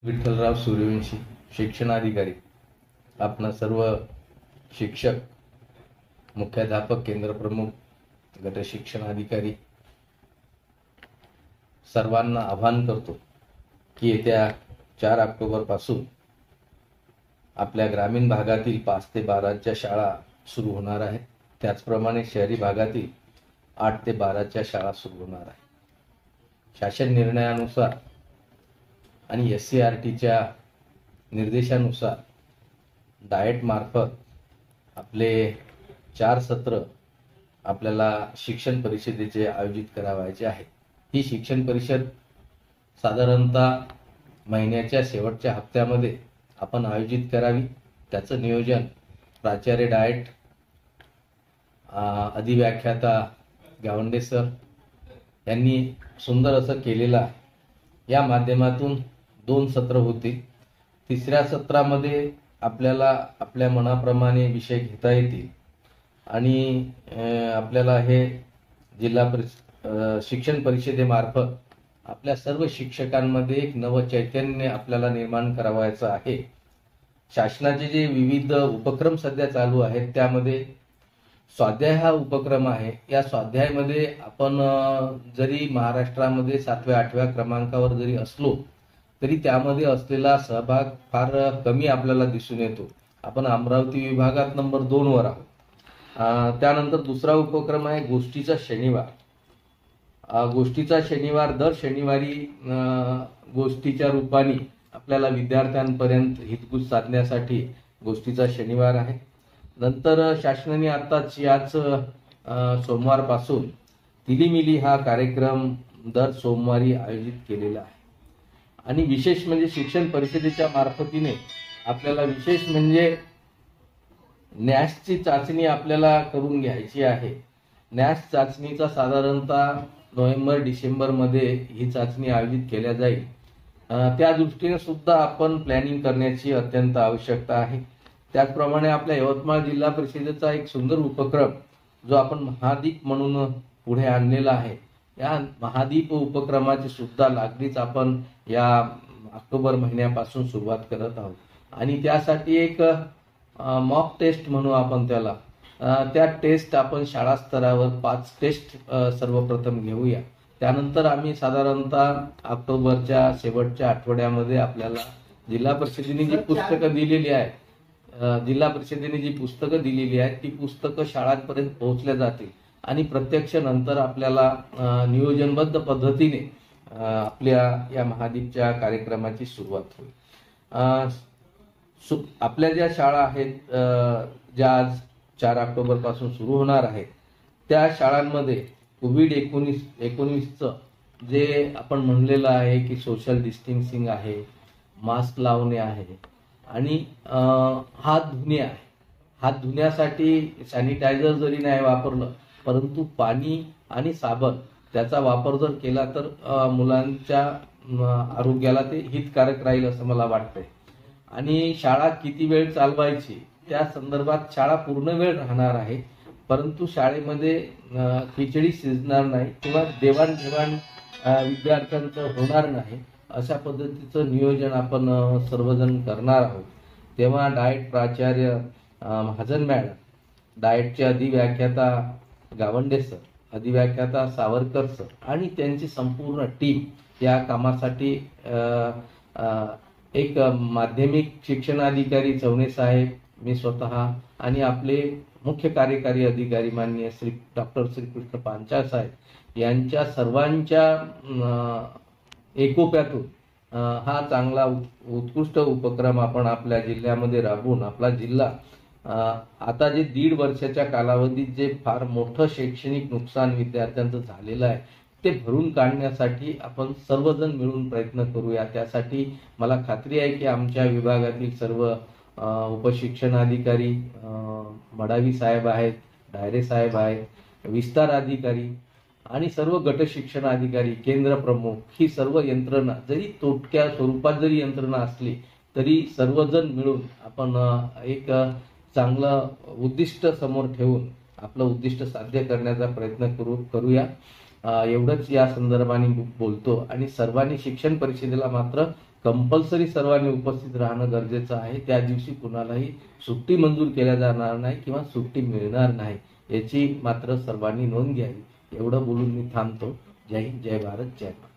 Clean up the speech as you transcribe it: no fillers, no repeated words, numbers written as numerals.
विठ्ठलराव सूर्यवंशी, शिक्षणाधिकारी. आपणा सर्व शिक्षक, मुख्याध्यापक, केंद्र प्रमुख, गट शिक्षण अधिकारी सर्वांना आवाहन करतो की येत्या 4 ऑक्टोबर पासून आपल्या ग्रामीण भागातील 5 ते 12च्या शाळा सुरू होणार आहेत. त्याचप्रमाणे शहरी भागातील 8 ते 12च्या शाळा सुरू होणार आहेत. शासन निर्णयानुसार आणि SCRTच्या निर्देशानुसार डाएट मार्फत आपले 4 सत्र आपल्याला शिक्षण परिषदेचे आयोजित करावायचे आहेत. ही शिक्षण परिषद साधारणतः महिन्याच्या शेवटच्या हप्त्यामध्ये आपण आयोजित करावी. त्याचं नियोजन प्राचार्य डाएट, अधिव्याख्याता गावंडे सर यांनी सुंदर असं केलेलं आहे. या माध्यमातून 2 सत्र होतील. तिसऱ्या सत्रामध्ये आपल्याला आपल्या मनाप्रमाणे विषय घेता येतील आणि आपल्याला हे जिल्हा शिक्षण परिषदेमार्फत आपल्या सर्व शिक्षकांमध्ये एक नवचैतन्य आपल्याला निर्माण करावायचं आहे. शासनाचे जे विविध उपक्रम सध्या चालू आहेत त्यामध्ये स्वाध्याय हा उपक्रम आहे. या स्वाध्यायामध्ये आपण जरी महाराष्ट्रामध्ये 7व्या 8व्या क्रमांकावर जरी असलो तरी त्यामध्ये असलेला सहभाग फार कमी आपल्याला दिसून येतो. आपण अमरावती विभागात नंबर 2 वर आहोत. त्यानंतर दुसरा उपक्रम आहे गोष्टीचा शनिवार. गोष्टीचा शनिवार दर शनिवारी गोष्टीच्या रूपाने आपल्याला विद्यार्थ्यांपर्यंत हितगुज साधण्यासाठी गोष्टीचा शनिवार आहे. नंतर शासनाने आताच याच सोमवारपासून तिलीमिली हा कार्यक्रम दर सोमवारी आयोजित केलेला आहे. आणि विशेष म्हणजे शिक्षण परिषदेच्या मार्फतीने आपल्याला विशेष म्हणजे नॅशची चाचणी आपल्याला करून घ्यायची आहे. नॅश चाचणीचा साधारणतः नोव्हेंबर-डिसेंबर मध्ये ही चाचणी आयोजित केल्या जाईल. त्या दृष्टीने सुद्धा आपण प्लॅनिंग करण्याची अत्यंत आवश्यकता आहे. त्याचप्रमाणे आपल्या यवतमाळ जिल्हा परिषदेचा एक सुंदर उपक्रम जो आपण महादीप म्हणून पुढे आणलेला आहे. या महादीप उपक्रमाची सुद्धा लागलीच आपण या ऑक्टोबर महिन्यापासून सुरुवात करत आहोत. आणि त्यासाठी एक मॉक टेस्ट म्हणू आपण त्याला. त्या टेस्ट आपण शाळा स्तरावर 5 टेस्ट सर्वप्रथम घेऊया. त्यानंतर आम्ही साधारणतः ऑक्टोबरच्या शेवटच्या आठवड्यामध्ये आपल्याला जिल्हा परिषदेने जी पुस्तकं दिलेली आहेत ती पुस्तकं शाळांपर्यंत पोहोचल्या जातील आणि प्रत्यक्ष नंतर आपल्याला नियोजनबद्ध पद्धतीने आपल्या या महादीपच्या कार्यक्रमाची सुरुवात होईल. आपल्या ज्या शाळा आहेत ज्या आज 4 ऑक्टोबर पासून सुरू होणार आहेत त्या शाळांमध्ये कोविड-19चं जे आपण म्हणलेलं आहे की सोशल डिस्टन्सिंग आहे, मास्क लावणे आहे आणि हात धुणे आहे. हात धुण्यासाठी सॅनिटायझर जरी नाही वापरलं परंतु पाणी आणि साबण त्याचा वापर जर केला तर मुलांच्या आरोग्याला ते हितकारक राहील असं मला वाटतंय. आणि शाळा किती वेळ चालवायची त्या संदर्भात शाळा पूर्ण वेळ राहणार आहे परंतु शाळेमध्ये खिचडी शिजणार नाही किंवा देवाणघेवाण विद्यार्थ्यांचं होणार नाही अशा पद्धतीचं नियोजन आपण सर्वजण करणार आहोत. तेव्हा डाएट प्राचार्य महाजन मॅडम, डाएटचे अधिव्याख्याता गावंडे सर, अधिव्याख्याता सावरकर सर आणि त्यांची संपूर्ण टीम या कामासाठी एक माध्यमिक शिक्षणाधिकारी चौने साहेब, मी स्वतः आणि आपले मुख्य कार्यकारी अधिकारी माननीय डॉक्टर श्रीकृष्ण पांचाळ साहेब यांच्या सर्वांच्या एकोप्यातून हा चांगला उत्कृष्ट उपक्रम आपण आपल्या जिल्ह्यामध्ये राबवून आपला जिल्हा आता जे 1.5 वर्षाच्या कालावधीत जे फार मोठं शैक्षणिक नुकसान विद्यार्थ्यांचं झालेलं आहे ते भरून काढण्यासाठी आपण सर्वजण मिळून प्रयत्न करूया. त्यासाठी मला खात्री आहे की आमच्या विभागातील सर्व उपशिक्षणाधिकारी मडावी साहेब आहेत, डायरे साहेब आहेत, विस्तार अधिकारी आणि सर्व गट शिक्षण अधिकारी, केंद्र प्रमुख ही सर्व यंत्रणा जरी तोटक्या स्वरूपात जरी यंत्रणा असली तरी सर्वजण मिळून आपण एक चांगलं उद्दिष्ट समोर ठेवून आपलं उद्दिष्ट साध्य करण्याचा प्रयत्न करूया. एवढंच या संदर्भाने बोलतो आणि सर्वांनी शिक्षण परिषदेला मात्र कंपल्सरी सर्वांनी उपस्थित राहणं गरजेचं आहे. त्या दिवशी कुणालाही सुट्टी मंजूर केल्या जाणार नाही किंवा सुट्टी मिळणार नाही याची मात्र सर्वांनी नोंद घ्यावी. एवढं बोलून मी थांबतो. जय हिंद, जय भारत, जय भारत.